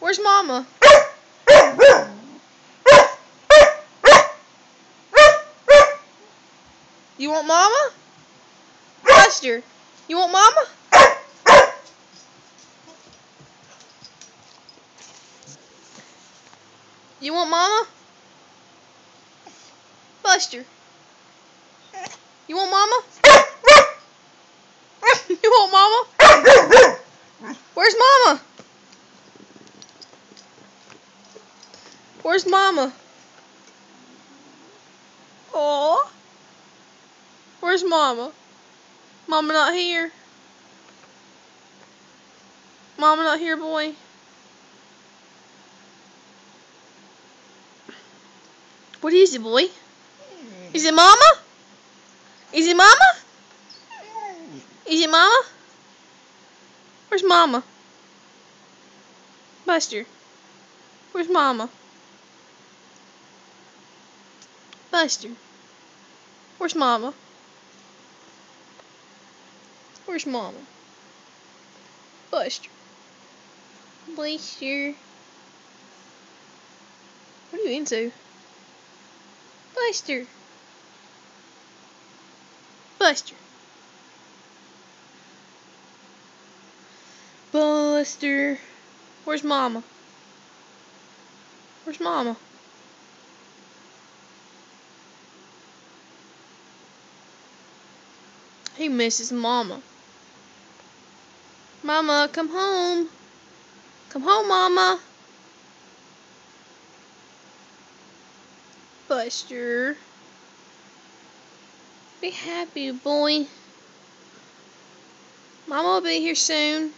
Where's Mama? You want Mama? Buster, you want Mama? You want Mama? Buster, you want Mama? You want Mama? Where's Mama? Where's Mama? Aw. Where's Mama? Mama not here. Mama not here, boy. What is it, boy? Is it Mama? Is it Mama? Is it Mama? Where's Mama? Buster, where's Mama? Buster, where's Mama? Where's Mama? Buster. Buster. What are you into? Buster. Buster. Buster. Where's Mama? Where's Mama? He misses Mama. Mama, come home. Come home, Mama. Buster. Be happy, boy. Mama will be here soon.